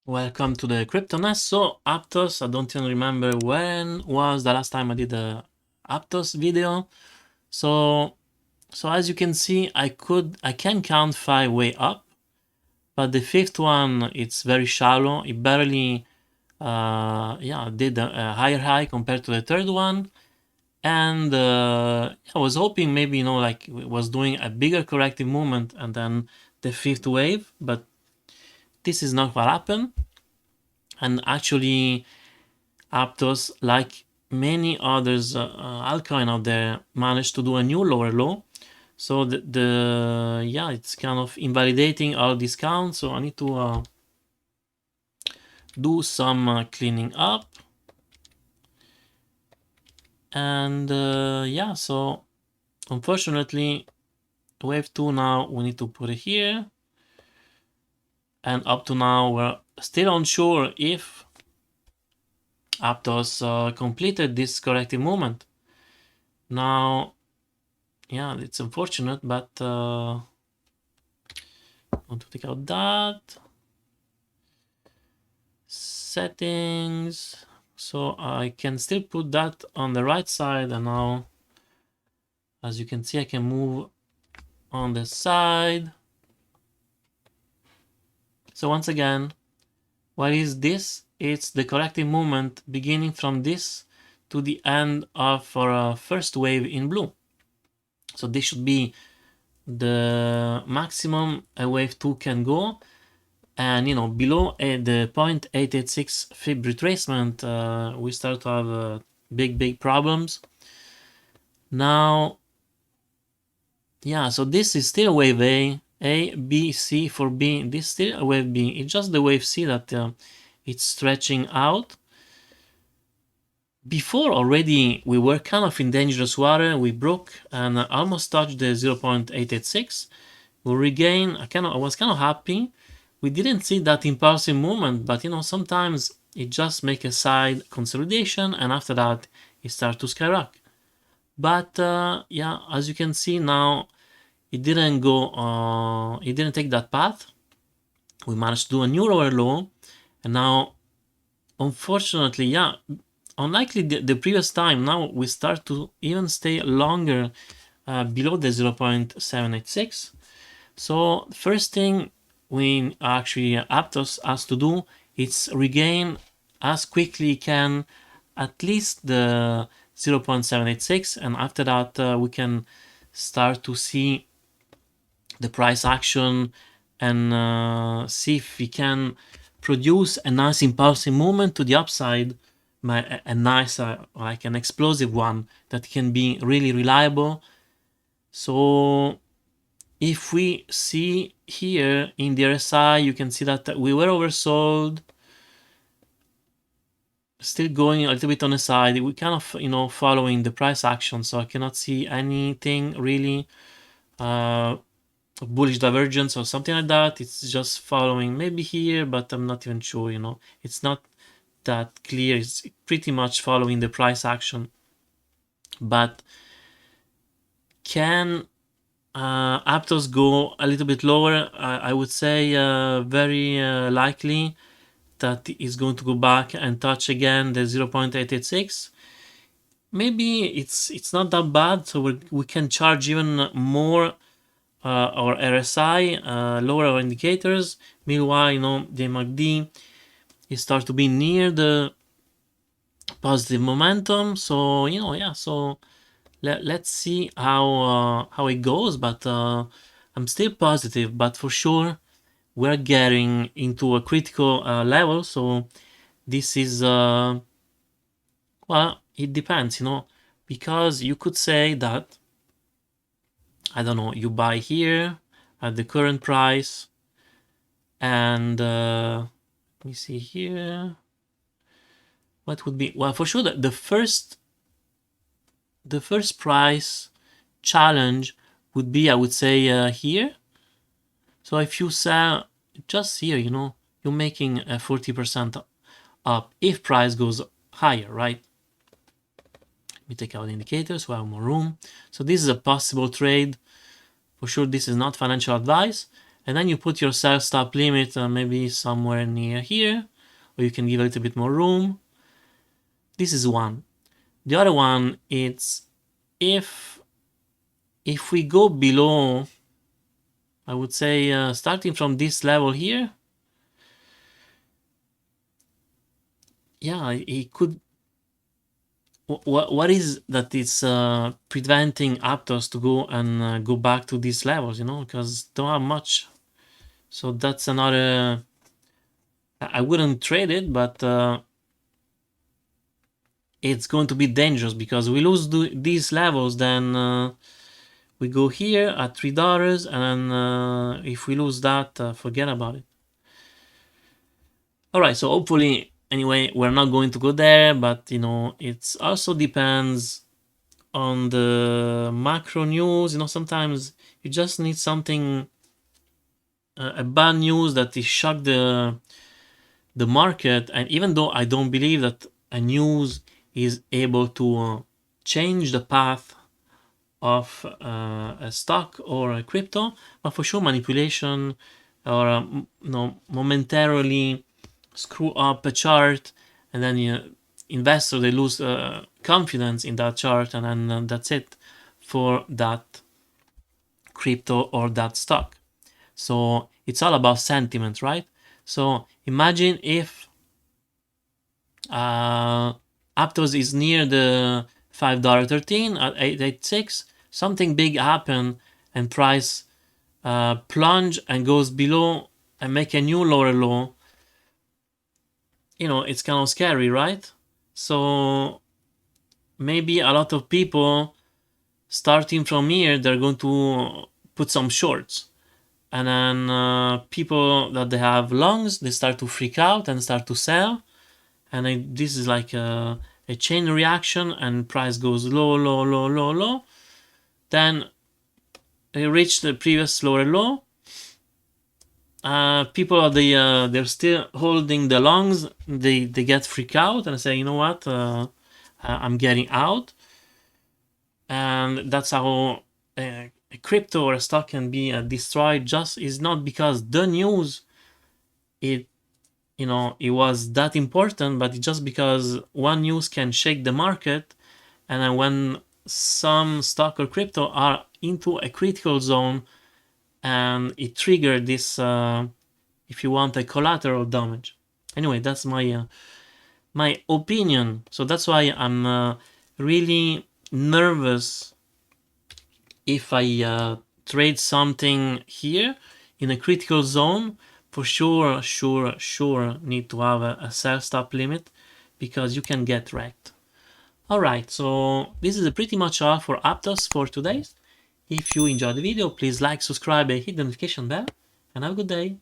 Welcome to the Crypto Nest. So Aptos, I don't even remember when was the last time I did a Aptos video. So as you can see, I can count 5 way up, but the fifth one, it's very shallow. It barely did a higher high compared to the third one. And I was hoping maybe, like it was doing a bigger corrective movement and then the fifth wave, but this is not what happened. And actually, Aptos, like many others altcoin out there, managed to do a new lower low. So it's kind of invalidating our discount. So I need to do some cleaning up. And so unfortunately, wave 2 now we need to put it here. And up to now, we're still unsure if Aptos completed this corrective movement. Now, yeah, it's unfortunate, but I want to take out that. Settings. So I can still put that on the right side, and now, as you can see, I can move on the side. So once again, what is this? It's the corrective movement beginning from this to the end of our first wave in blue. So this should be the maximum a wave 2 can go. And below the 0.886 fib retracement, we start to have big problems. Now, yeah, so this is still wave A, B, C for B. This is still a wave B. It's just the wave C that it's stretching out. Before already, we were kind of in dangerous water. We broke and almost touched the 0.886. We regain. I was kind of happy. We didn't see that impulsive movement, but sometimes it just make a side consolidation, and after that it starts to skyrocket. But as you can see now, it didn't go. It didn't take that path. We managed to do a new lower low, and now, unfortunately, unlikely the previous time, now we start to even stay longer below the 0.786. So first thing we actually Aptos has to do is regain as quickly can at least the 0.786, and after that we can start to see the price action and see if we can produce a nice impulsive movement to the upside, a nice like an explosive one that can be really reliable. So if we see here in the RSI, you can see that we were oversold, still going a little bit on the side. We kind of following the price action, so I cannot see anything really bullish divergence or something like that. It's just following maybe here, but I'm not even sure. It's not that clear. It's pretty much following the price action. But can Aptos go a little bit lower? I would say very likely that is going to go back and touch again the 0.886. Maybe it's not that bad, so we can charge even more our RSI, lower our indicators. Meanwhile, the MACD is start to be near the positive momentum. So so let's see how it goes. But I'm still positive. But for sure, we're getting into a critical level. So this is well, it depends, because you could say that, I don't know, you buy here at the current price, and let me see here. What would be, well, for sure the first price challenge would be, I would say, here. So if you sell just here, you're making a 40% up if price goes higher, right? Let me take out the indicators so I have more room. So this is a possible trade. For sure, this is not financial advice. and then you put your sell stop limit maybe somewhere near here, or you can give a little bit more room. This is one. The other one, it's if we go below, I would say starting from this level here, yeah, it could. What is that is preventing Aptos to go and go back to these levels, because don't have much. So that's another. I wouldn't trade it, but it's going to be dangerous because we lose these levels, then we go here at $3, and then if we lose that, forget about it. All right, so hopefully, anyway, we're not going to go there, but it also depends on the macro news. Sometimes you just need something, a bad news that is shock the market. And even though I don't believe that a news is able to change the path of a stock or a crypto, but for sure manipulation or momentarily screw up a chart, and then investor, they lose confidence in that chart, and then that's it for that crypto or that stock. So it's all about sentiment, right? So imagine if Aptos is near the $5.13 at 886, something big happen and price plunge and goes below and make a new lower low. It's kind of scary, right? So maybe a lot of people starting from here, they're going to put some shorts, and then people that they have longs, they start to freak out and start to sell, and this is like a chain reaction, and price goes low, low, low, low, low, then it reached the previous lower low. People they're still holding the longs, they get freaked out and say, you know what, I'm getting out. And that's how a crypto or a stock can be destroyed. Just is not because the news it was that important, but it's just because one news can shake the market, and then when some stock or crypto are into a critical zone, and it triggered this, if you want, a collateral damage. Anyway, that's my opinion. So that's why I'm really nervous if I trade something here in a critical zone. For sure need to have a sell stop limit, because you can get wrecked. Alright, so this is pretty much all for Aptos for today. If you enjoyed the video, please like, subscribe, and hit the notification bell, and have a good day.